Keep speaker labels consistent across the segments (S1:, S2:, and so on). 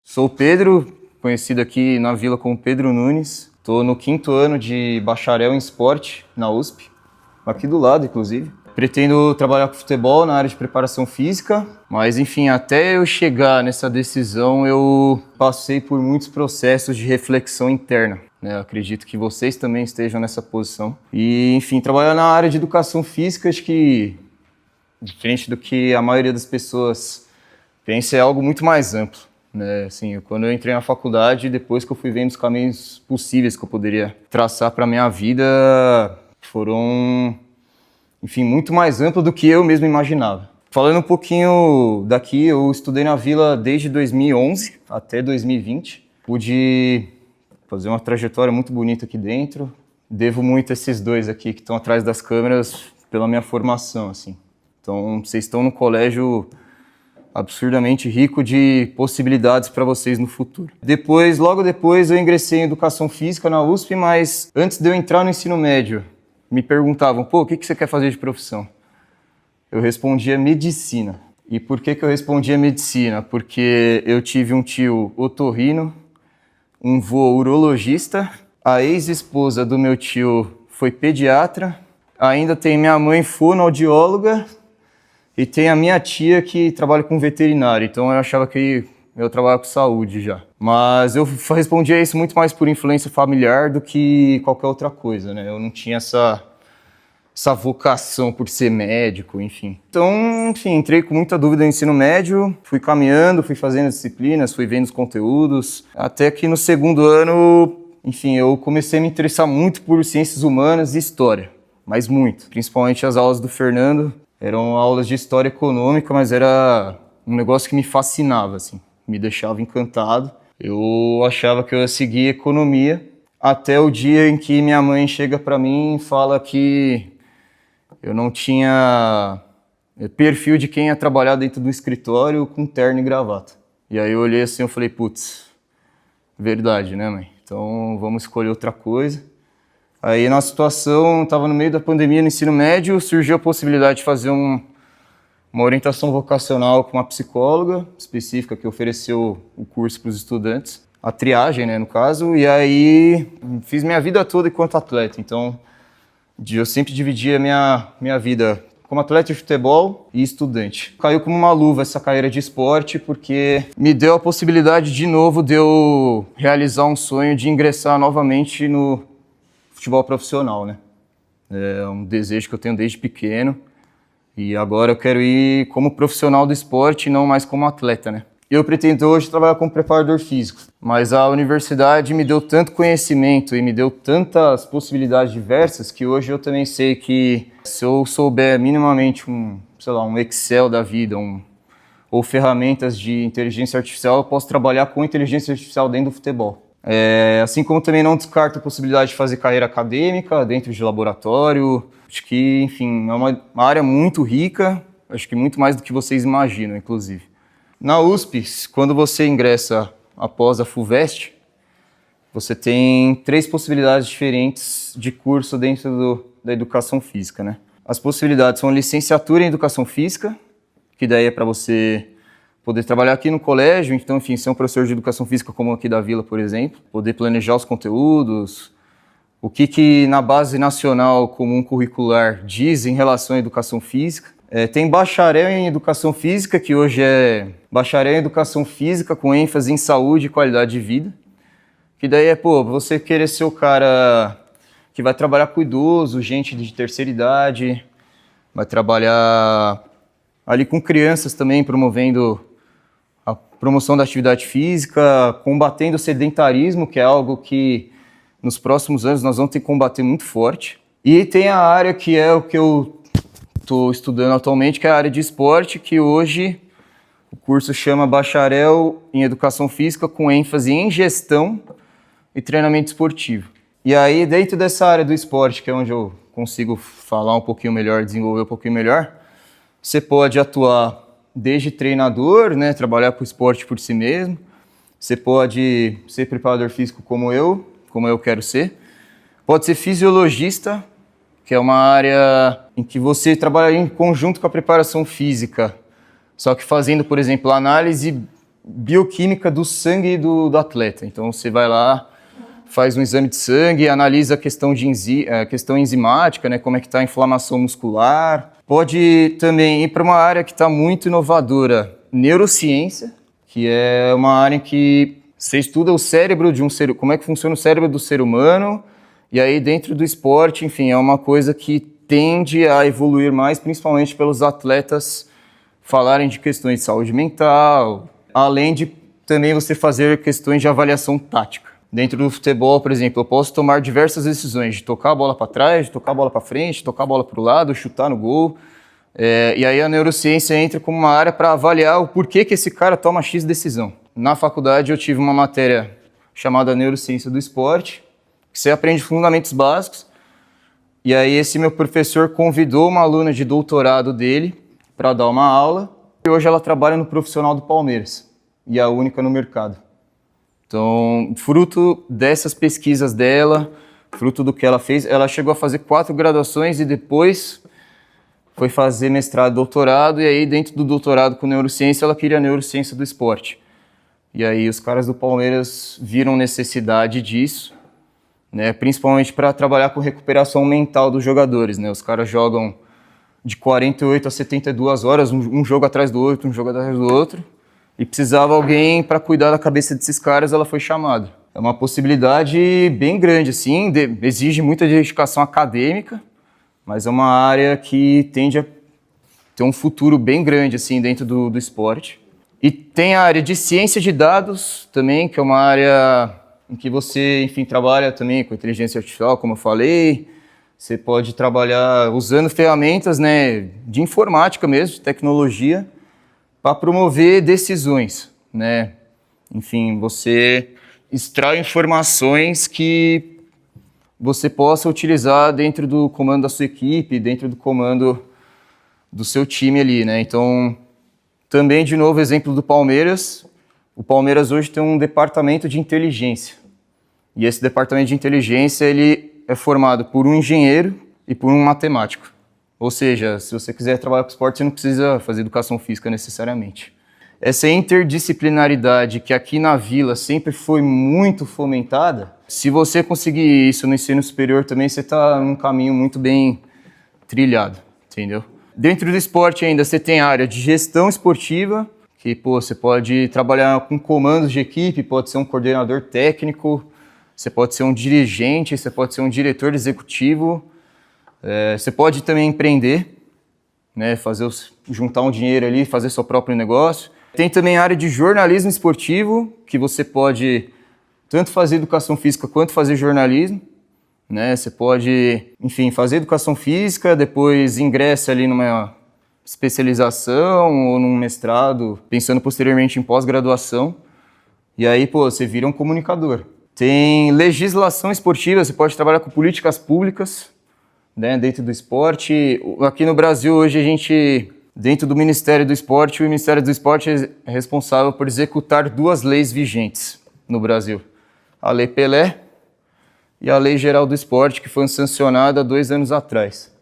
S1: Sou o Pedro, conhecido aqui na vila como Pedro Nunes. Estou no 5º ano de bacharel em esporte na USP, aqui do lado, inclusive. Pretendo trabalhar com futebol na área de preparação física, mas enfim, até eu chegar nessa decisão, eu passei por muitos processos de reflexão interna. Acredito que vocês também estejam nessa posição. E, enfim, trabalhar na área de educação física, acho que, diferente do que a maioria das pessoas pensa, é algo muito mais amplo. Assim, quando eu entrei na faculdade, depois que eu fui vendo os caminhos possíveis que eu poderia traçar para a minha vida, foram, enfim, muito mais amplos do que eu mesmo imaginava. Falando um pouquinho daqui, eu estudei na vila desde 2011 até 2020. Pude fazer uma trajetória muito bonita aqui dentro. Devo muito a esses dois aqui que estão atrás das câmeras pela minha formação, assim. Então, vocês estão no colégio absurdamente rico de possibilidades para vocês no futuro. Logo depois, eu ingressei em Educação Física na USP, mas antes de eu entrar no ensino médio, me perguntavam, o que você quer fazer de profissão? Eu respondia medicina. E por que eu respondia medicina? Porque eu tive um tio otorrino, um vô urologista, a ex-esposa do meu tio foi pediatra, ainda tem minha mãe fonoaudióloga, e tem a minha tia que trabalha com veterinário, então eu achava que eu trabalhava com saúde já. Mas eu respondia isso muito mais por influência familiar do que qualquer outra coisa, Eu não tinha essa vocação por ser médico, enfim. Então, enfim, entrei com muita dúvida no ensino médio, fui caminhando, fui fazendo as disciplinas, fui vendo os conteúdos, até que no 2º ano, enfim, eu comecei a me interessar muito por ciências humanas e história, mas muito. Principalmente as aulas do Fernando. Eram aulas de história econômica, mas era um negócio que me fascinava, assim, me deixava encantado. Eu achava que eu ia seguir economia, até o dia em que minha mãe chega para mim e fala que eu não tinha perfil de quem ia trabalhar dentro do escritório com terno e gravata. E aí eu olhei assim e falei, putz, verdade, né, mãe? Então vamos escolher outra coisa. Aí, na situação, estava no meio da pandemia no ensino médio, surgiu a possibilidade de fazer uma orientação vocacional com uma psicóloga específica que ofereceu o curso para os estudantes, a triagem, no caso, e aí fiz minha vida toda enquanto atleta. Então, eu sempre dividia minha vida como atleta de futebol e estudante. Caiu como uma luva essa carreira de esporte, porque me deu a possibilidade de novo de eu realizar um sonho de ingressar novamente no futebol profissional, É um desejo que eu tenho desde pequeno e agora eu quero ir como profissional do esporte e não mais como atleta, Eu pretendo hoje trabalhar como preparador físico, mas a universidade me deu tanto conhecimento e me deu tantas possibilidades diversas que hoje eu também sei que se eu souber minimamente um Excel da vida, ou ferramentas de inteligência artificial, eu posso trabalhar com inteligência artificial dentro do futebol. Assim como também não descarto a possibilidade de fazer carreira acadêmica dentro de laboratório. Acho que, enfim, é uma área muito rica, acho que muito mais do que vocês imaginam, inclusive. Na USP, quando você ingressa após a FUVEST, você tem 3 possibilidades diferentes de curso dentro da educação física, As possibilidades são licenciatura em educação física, que daí é para você poder trabalhar aqui no colégio, então, enfim, ser um professor de educação física como aqui da Vila, por exemplo, poder planejar os conteúdos, o que na base nacional comum curricular diz em relação à educação física. Tem bacharel em educação física, que hoje é bacharel em educação física com ênfase em saúde e qualidade de vida, que daí é, você querer ser o cara que vai trabalhar com idoso, gente de terceira idade, vai trabalhar ali com crianças também, promovendo a promoção da atividade física, combatendo o sedentarismo, que é algo que nos próximos anos nós vamos ter que combater muito forte. E tem a área que é o que eu estou estudando atualmente, que é a área de esporte, que hoje o curso chama Bacharel em Educação Física com ênfase em Gestão e Treinamento Esportivo. E aí, dentro dessa área do esporte, que é onde eu consigo falar um pouquinho melhor, desenvolver um pouquinho melhor, você pode atuar desde treinador, trabalhar com o esporte por si mesmo. Você pode ser preparador físico como eu quero ser. Pode ser fisiologista, que é uma área em que você trabalha em conjunto com a preparação física, só que fazendo, por exemplo, análise bioquímica do sangue do atleta. Então você vai lá, faz um exame de sangue, analisa a questão, questão enzimática, né, como é que está a inflamação muscular. Pode também ir para uma área que está muito inovadora, neurociência, que é uma área em que você estuda o cérebro de um ser, como é que funciona o cérebro do ser humano, e aí dentro do esporte, enfim, é uma coisa que tende a evoluir mais, principalmente pelos atletas falarem de questões de saúde mental, além de também você fazer questões de avaliação tática. Dentro do futebol, por exemplo, eu posso tomar diversas decisões, de tocar a bola para trás, de tocar a bola para frente, de tocar a bola para o lado, chutar no gol. E aí a neurociência entra como uma área para avaliar o porquê que esse cara toma X decisão. Na faculdade eu tive uma matéria chamada Neurociência do Esporte, que você aprende fundamentos básicos. E aí esse meu professor convidou uma aluna de doutorado dele para dar uma aula. E hoje ela trabalha no profissional do Palmeiras, e é a única no mercado. Então, fruto dessas pesquisas dela, fruto do que ela fez, ela chegou a fazer 4 graduações e depois foi fazer mestrado e doutorado, e aí dentro do doutorado com neurociência, ela queria a neurociência do esporte. E aí os caras do Palmeiras viram necessidade disso, né, principalmente para trabalhar com recuperação mental dos jogadores, né? Os caras jogam de 48 a 72 horas, um jogo atrás do outro, um jogo atrás do outro, e precisava alguém para cuidar da cabeça desses caras, ela foi chamada. É uma possibilidade bem grande, assim, exige muita dedicação acadêmica, mas é uma área que tende a ter um futuro bem grande, assim, dentro do esporte. E tem a área de ciência de dados também, que é uma área em que você, enfim, trabalha também com inteligência artificial, como eu falei. Você pode trabalhar usando ferramentas, né, de informática mesmo, de tecnologia, para promover decisões, né? Enfim, você extrai informações que você possa utilizar dentro do comando da sua equipe, dentro do comando do seu time ali, né? Então, também, de novo, exemplo do Palmeiras. O Palmeiras hoje tem um departamento de inteligência. E esse departamento de inteligência, ele é formado por um engenheiro e por um matemático. Ou seja, se você quiser trabalhar com esporte, você não precisa fazer educação física necessariamente. Essa interdisciplinaridade que aqui na Vila sempre foi muito fomentada, se você conseguir isso no ensino superior também, você está num caminho muito bem trilhado, entendeu? Dentro do esporte ainda você tem a área de gestão esportiva, que você pode trabalhar com comandos de equipe, pode ser um coordenador técnico, você pode ser um dirigente, você pode ser um diretor executivo, você pode também empreender, né, juntar um dinheiro ali, fazer seu próprio negócio. Tem também a área de jornalismo esportivo, que você pode tanto fazer educação física quanto fazer jornalismo, né? Você pode, enfim, fazer educação física, depois ingressa ali numa especialização ou num mestrado, pensando posteriormente em pós-graduação, e aí, você vira um comunicador. Tem legislação esportiva, você pode trabalhar com políticas públicas, né, dentro do esporte. Aqui no Brasil, hoje, a gente, dentro do Ministério do Esporte, o Ministério do Esporte é responsável por executar 2 leis vigentes no Brasil. A Lei Pelé e a Lei Geral do Esporte, que foi sancionada há 2 anos atrás.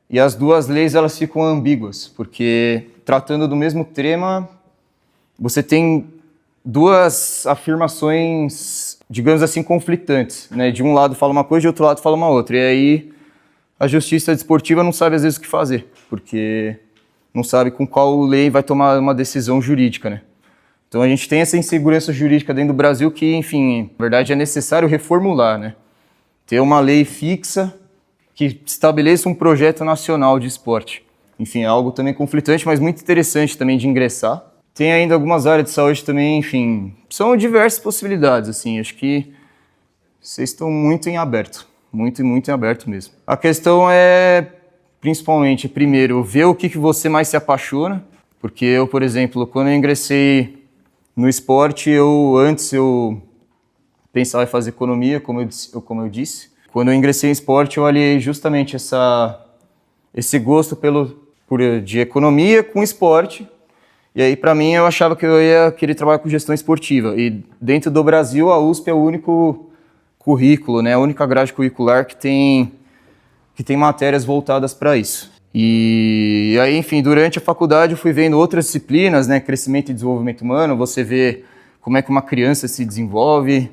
S1: E as 2 leis, elas ficam ambíguas, porque, tratando do mesmo tema, você tem 2 afirmações, digamos assim, conflitantes, né? De um lado fala uma coisa, de outro lado fala uma outra. E aí a justiça desportiva não sabe às vezes o que fazer, porque não sabe com qual lei vai tomar uma decisão jurídica, né? Então a gente tem essa insegurança jurídica dentro do Brasil que, enfim, na verdade é necessário reformular, né? Ter uma lei fixa que estabeleça um projeto nacional de esporte. Enfim, é algo também conflitante, mas muito interessante também de ingressar. Tem ainda algumas áreas de saúde também, enfim, são diversas possibilidades, assim, acho que vocês estão muito em aberto, muito em aberto mesmo. A questão é, principalmente, primeiro, ver o que você mais se apaixona, porque eu, por exemplo, quando eu ingressei no esporte, antes eu pensava em fazer economia, como eu disse. Quando eu ingressei em esporte, eu aliei justamente esse gosto de economia com esporte. E aí, para mim, eu achava que eu ia querer trabalhar com gestão esportiva. E dentro do Brasil, a USP é o único currículo, né? A única grade curricular que tem matérias voltadas para isso. E aí, enfim, durante a faculdade eu fui vendo outras disciplinas, né, crescimento e desenvolvimento humano, você vê como é que uma criança se desenvolve,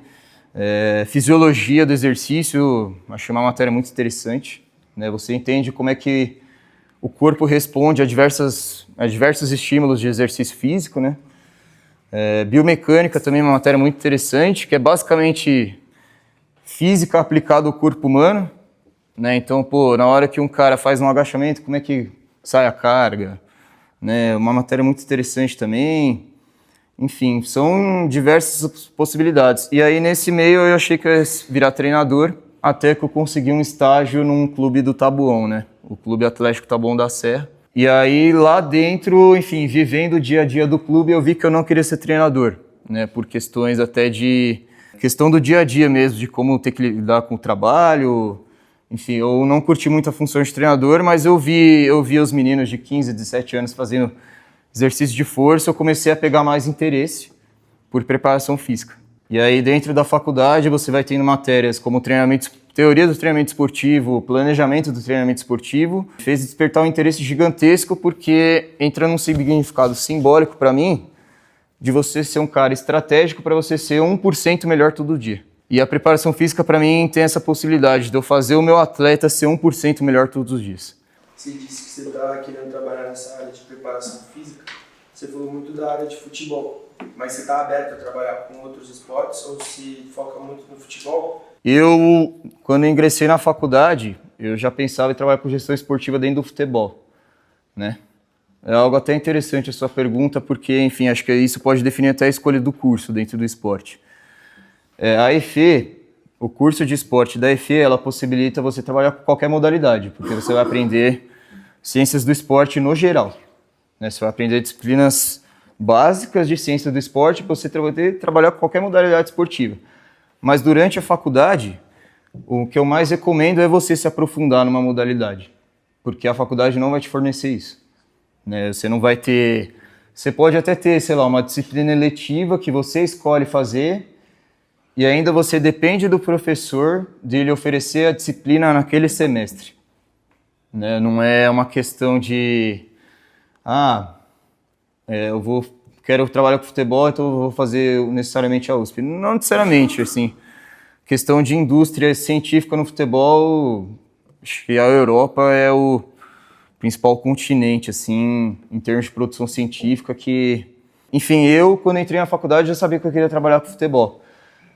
S1: fisiologia do exercício, achei uma matéria muito interessante, né, você entende como é que o corpo responde a diversos estímulos de exercício físico, né, biomecânica também é uma matéria muito interessante, que é basicamente física aplicada ao corpo humano, né? Então, pô, na hora que um cara faz um agachamento, como é que sai a carga? Né? Uma matéria muito interessante também. Enfim, são diversas possibilidades. E aí, nesse meio, eu achei que eu ia virar treinador, até que eu consegui um estágio num clube do Taboão, né? O Clube Atlético Taboão da Serra. E aí, lá dentro, enfim, vivendo o dia a dia do clube, eu vi que eu não queria ser treinador, né? Por questões até de... questão do dia a dia mesmo, de como ter que lidar com o trabalho. Enfim, eu não curti muito a função de treinador, mas eu vi os meninos de 15, 17 anos fazendo exercício de força, eu comecei a pegar mais interesse por preparação física. E aí, dentro da faculdade, você vai tendo matérias como teoria do treinamento esportivo, planejamento do treinamento esportivo. Fez despertar um interesse gigantesco, porque entra num significado simbólico para mim, de você ser um cara estratégico para você ser 1% melhor todo dia. E a preparação física, para mim, tem essa possibilidade de eu fazer o meu atleta ser 1% melhor todos os dias.
S2: Você disse que você está querendo trabalhar nessa área de preparação física. Você falou muito da área de futebol, mas você está aberto a trabalhar com outros esportes ou se foca muito no futebol?
S1: Quando eu ingressei na faculdade, eu já pensava em trabalhar com gestão esportiva dentro do futebol, né? É algo até interessante a sua pergunta, porque, enfim, acho que isso pode definir até a escolha do curso dentro do esporte. A EFE, o curso de esporte da EFE, ela possibilita você trabalhar com qualquer modalidade, porque você vai aprender ciências do esporte no geral, né? Você vai aprender disciplinas básicas de ciência do esporte para você trabalhar com qualquer modalidade esportiva. Mas durante a faculdade, o que eu mais recomendo é você se aprofundar numa modalidade, porque a faculdade não vai te fornecer isso, né? Você não vai ter... Você pode até ter, sei lá, uma disciplina eletiva que você escolhe fazer e ainda você depende do professor de lhe oferecer a disciplina naquele semestre, né? Não é uma questão de... quero trabalhar com futebol, então eu vou fazer necessariamente a USP. Não necessariamente, assim. Questão de indústria científica no futebol, acho que a Europa é o principal continente, assim, em termos de produção científica, que... Enfim, quando entrei na faculdade, já sabia que eu queria trabalhar com futebol.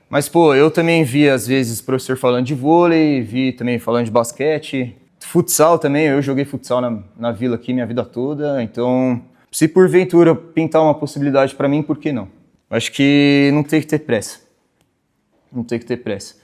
S1: Mas, pô, eu também vi, às vezes, professor falando de vôlei, vi também falando de basquete, futsal também, eu joguei futsal na vila aqui minha vida toda, então, se porventura pintar uma possibilidade para mim, por que não? Acho que não tem que ter pressa. Não tem que ter pressa.